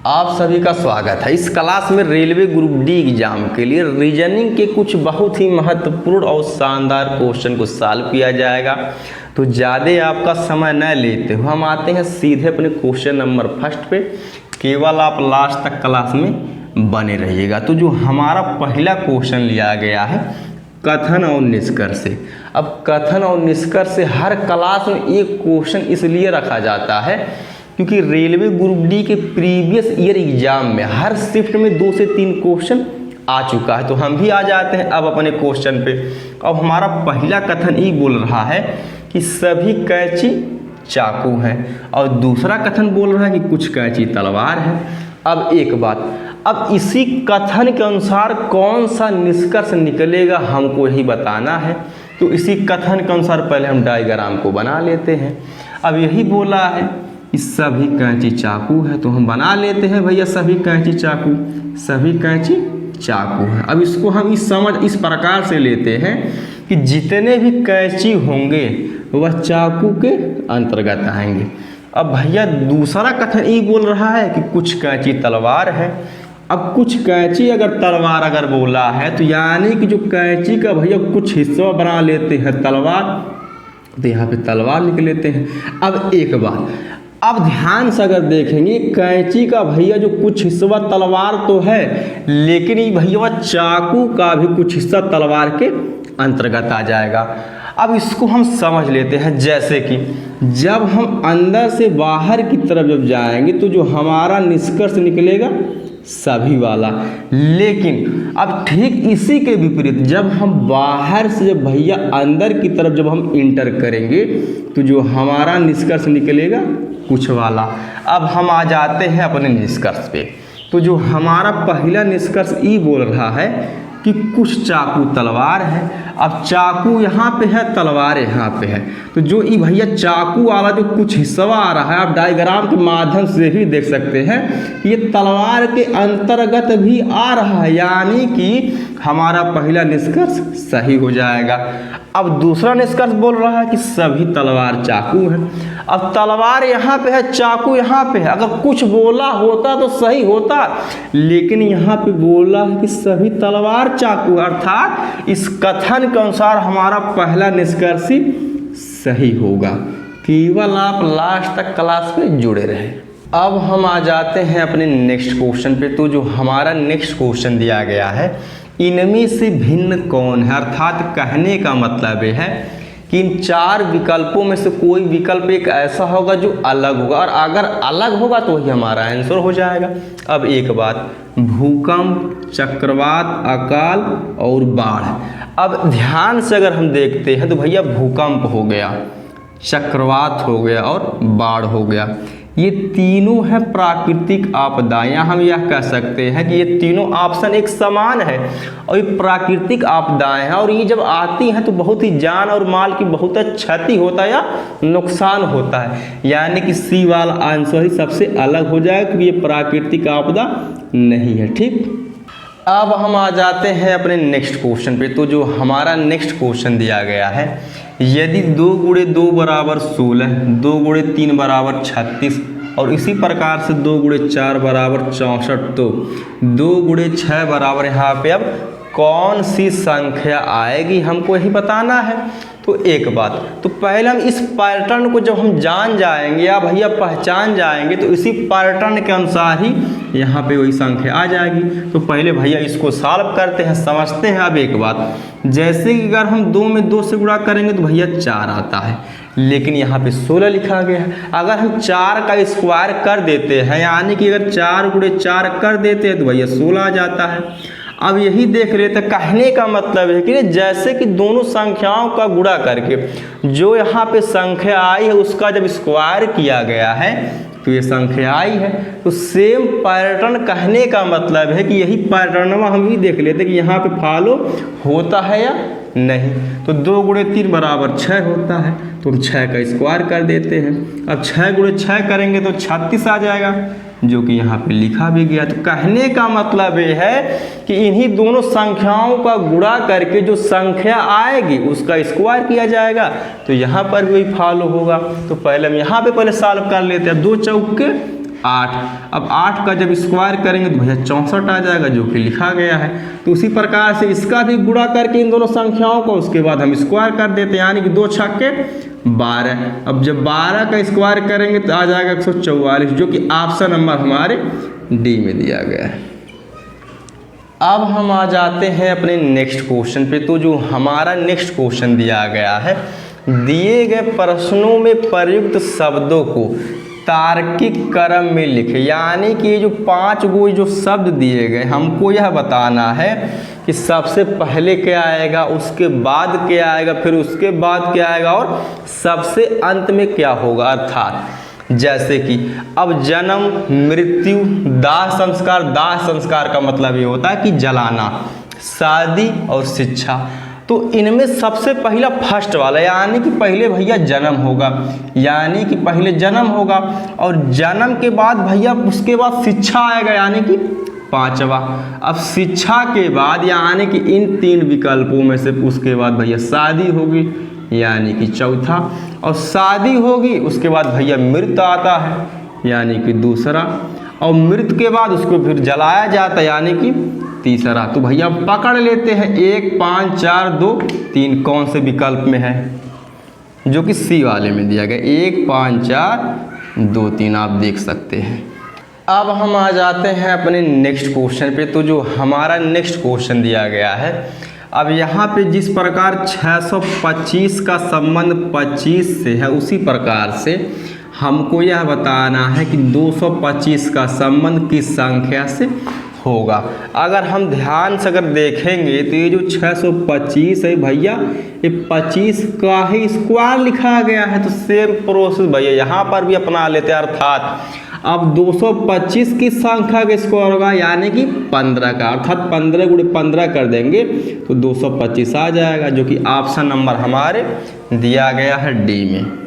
आप सभी का स्वागत है। इस क्लास में रेलवे ग्रुप डी एग्जाम के लिए रीजनिंग के कुछ बहुत ही महत्वपूर्ण और शानदार क्वेश्चन को सॉल्व किया जाएगा। तो ज़्यादा आपका समय न लेते हुए हम आते हैं सीधे अपने क्वेश्चन नंबर फर्स्ट पे। केवल आप लास्ट तक क्लास में बने रहिएगा। तो जो हमारा पहला क्वेश्चन लिया गया है कथन और निष्कर्ष से। अब कथन और निष्कर्ष से हर क्लास में एक क्वेश्चन इसलिए रखा जाता है क्योंकि रेलवे ग्रुप डी के प्रीवियस ईयर एग्जाम में हर शिफ्ट में 2 से 3 क्वेश्चन आ चुका है। तो हम भी आ जाते हैं अब अपने क्वेश्चन पे। अब हमारा पहला कथन ये बोल रहा है कि सभी कैंची चाकू हैं, और दूसरा कथन बोल रहा है कि कुछ कैंची तलवार है। अब एक बात, अब इसी कथन के अनुसार कौन सा निष्कर्ष निकलेगा हमको यही बताना है। तो इसी कथन के अनुसार पहले हम डायग्राम को बना लेते हैं। अब यही बोला है कि सभी कैंची चाकू है, तो हम बना लेते हैं भैया सभी कैंची चाकू, सभी कैंची चाकू है। अब इसको हम इस प्रकार से लेते हैं कि जितने भी कैंची होंगे वह चाकू के अंतर्गत आएंगे। अब भैया दूसरा कथन ये बोल रहा है कि कुछ कैंची तलवार है। अब कुछ कैंची अगर तलवार अगर बोला है तो यानी कि जो कैंची का भैया कुछ हिस्सा बना लेते हैं तलवार, तो यहाँ पे तलवार लिख लेते हैं। अब एक बात, अब ध्यान से अगर देखेंगे कैंची का भैया जो कुछ हिस्सा तलवार तो है, लेकिन ये भैया चाकू का भी कुछ हिस्सा तलवार के अंतर्गत आ जाएगा। अब इसको हम समझ लेते हैं। जैसे कि जब हम अंदर से बाहर की तरफ जब जाएंगे तो जो हमारा निष्कर्ष निकलेगा सभी वाला, लेकिन अब ठीक इसी के विपरीत जब हम बाहर से जब भैया अंदर की तरफ जब हम इंटर करेंगे तो जो हमारा निष्कर्ष निकलेगा कुछ वाला। अब हम आ जाते हैं अपने निष्कर्ष पे। तो जो हमारा पहला निष्कर्ष ये बोल रहा है कि कुछ चाकू तलवार है। अब चाकू यहाँ पे है, तलवार यहाँ पे है, तो जो ये भैया चाकू वाला जो कुछ हिस्सा आ रहा है आप डायग्राम के माध्यम से भी देख सकते हैं कि ये तलवार के अंतर्गत भी आ रहा है, यानी कि हमारा पहला निष्कर्ष सही हो जाएगा। अब दूसरा निष्कर्ष बोल रहा है कि सभी तलवार चाकू हैं। अब तलवार यहाँ पे है, चाकू यहाँ पे है। अगर कुछ बोला होता तो सही होता, लेकिन यहाँ पे बोला है कि सभी तलवार चाकू, अर्थात इस कथन के अनुसार हमारा पहला निष्कर्ष ही सही होगा। केवल आप लास्ट तक क्लास में जुड़े रहे। अब हम आ जाते हैं अपने नेक्स्ट क्वेश्चन पे। तो जो हमारा नेक्स्ट क्वेश्चन दिया गया है, इनमें से भिन्न कौन है, अर्थात कहने का मतलब है कि इन 4 विकल्पों में से कोई विकल्प एक ऐसा होगा जो अलग होगा, और अगर अलग होगा तो वही हमारा आंसर हो जाएगा। अब एक बात, भूकंप, चक्रवात, अकाल और बाढ़। अब ध्यान से अगर हम देखते हैं तो भैया भूकंप हो गया, चक्रवात हो गया और बाढ़ हो गया। ये तीनों है प्राकृतिक आपदाएं। हम यह कह सकते हैं कि ये तीनों ऑप्शन एक समान है और ये प्राकृतिक आपदाएं हैं, और ये जब आती हैं तो बहुत ही जान और माल की बहुत क्षति होता है या नुकसान होता है, यानी कि सी वाला आंसर ही सबसे अलग हो जाएगा क्योंकि ये प्राकृतिक आपदा नहीं है। ठीक, अब हम आ जाते हैं अपने नेक्स्ट क्वेश्चन पे। तो जो हमारा नेक्स्ट क्वेश्चन दिया गया है, यदि 2 × 2 = 16, 2 × 3 = 36 और इसी प्रकार से 2 × 4 = 64, तो 2 × 6 बराबर यहाँ पे अब कौन सी संख्या आएगी हमको यही बताना है। तो एक बात, तो पहले हम इस पैटर्न को जब हम जान जाएंगे या भैया पहचान जाएंगे तो इसी पैटर्न के अनुसार ही यहाँ पे वही संख्या आ जाएगी। तो पहले भैया इसको सॉल्व करते हैं, समझते हैं। अब एक बात, जैसे कि अगर हम 2 में 2 से गुणा करेंगे तो भैया 4 आता है, लेकिन यहाँ पे 16 लिखा गया है। अगर हम 4 का स्क्वायर कर देते हैं, यानी कि अगर 4 × 4 कर देते हैं तो भैया 16 आ जाता है। अब यही देख लेते, कहने का मतलब है कि जैसे कि दोनों संख्याओं का गुणा करके जो यहाँ पे संख्या आई है उसका जब स्क्वायर किया गया है तो ये संख्या आई है। तो सेम पैटर्न, कहने का मतलब है कि यही पैटर्न हम ही देख लेते कि यहाँ पे फॉलो होता है या नहीं। तो 2 × 3 = 6 होता है, तो हम 6 का स्क्वायर कर देते हैं। अब 6 × 6 करेंगे तो 36 आ जाएगा, जो कि यहाँ पे लिखा भी गया। तो कहने का मतलब ये है कि इन्हीं दोनों संख्याओं का गुणा करके जो संख्या आएगी उसका स्क्वायर किया जाएगा, तो यहाँ पर भी फॉलो होगा। तो पहले हम यहाँ पे पहले सॉल्व कर लेते हैं। 2 × 4 = 8। अब 8 का जब स्क्वायर करेंगे तो भैया 64 आ जाएगा, जो कि लिखा गया है। तो उसी प्रकार से इसका भी गुणा करके इन दोनों संख्याओं को उसके बाद हम स्क्वायर कर देते हैं, यानी कि 2 छक्के 12। अब जब 12 का स्क्वायर करेंगे तो आ जाएगा 144, जो कि ऑप्शन नंबर हमारे डी में दिया गया है। अब हम आ जाते हैं अपने नेक्स्ट क्वेश्चन पे। तो जो हमारा नेक्स्ट क्वेश्चन दिया गया है, दिए गए प्रश्नों में प्रयुक्त शब्दों को तार्किक क्रम में लिखे, यानी कि जो 5 गो जो शब्द दिए गए हमको यह बताना है कि सबसे पहले क्या आएगा, उसके बाद क्या आएगा, फिर उसके बाद क्या आएगा और सबसे अंत में क्या होगा। अर्थात जैसे कि अब जन्म, मृत्यु, दाह संस्कार का मतलब ये होता है कि जलाना, शादी और शिक्षा। तो इनमें सबसे पहला फर्स्ट वाला, यानी कि पहले भैया जन्म होगा, यानी कि पहले जन्म होगा, और जन्म के बाद भैया उसके बाद शिक्षा आएगा, यानी कि 5वां। अब शिक्षा के बाद यानी कि इन 3 विकल्पों में से उसके बाद भैया शादी होगी, यानी कि 4था, और शादी होगी उसके बाद भैया मृत्यु आता है, यानी कि 2रा, और मृत्यु के बाद उसको फिर जलाया जाता है, यानी कि 3रा। तो भैया पकड़ लेते हैं 1, 5, 4, 2, 3 कौन से विकल्प में है, जो कि सी वाले में दिया गया 1, 5, 4, 2, 3 आप देख सकते हैं। अब हम आ जाते हैं अपने नेक्स्ट क्वेश्चन पे। तो जो हमारा नेक्स्ट क्वेश्चन दिया गया है, अब यहाँ पे जिस प्रकार 625 का संबंध 25 से है, उसी प्रकार से हमको यह बताना है कि 225 का संबंध किस संख्या से होगा। अगर हम ध्यान से अगर देखेंगे तो ये जो 625 है भैया, ये 25 का ही स्क्वायर लिखा गया है। तो सेम प्रोसेस भैया यहाँ पर भी अपना लेते हैं। अर्थात अब 225 की संख्या का स्क्वायर होगा, यानी कि 15 का, अर्थात 15 गुणे 15 कर देंगे तो 225 आ जाएगा, जो कि ऑप्शन नंबर हमारे दिया गया है डी में।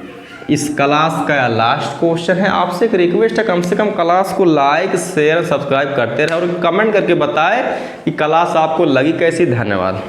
इस क्लास का लास्ट क्वेश्चन है। आपसे एक रिक्वेस्ट है, कम से कम क्लास को लाइक, शेयर, सब्सक्राइब करते रहे और कमेंट करके बताएं कि क्लास आपको लगी कैसी। धन्यवाद।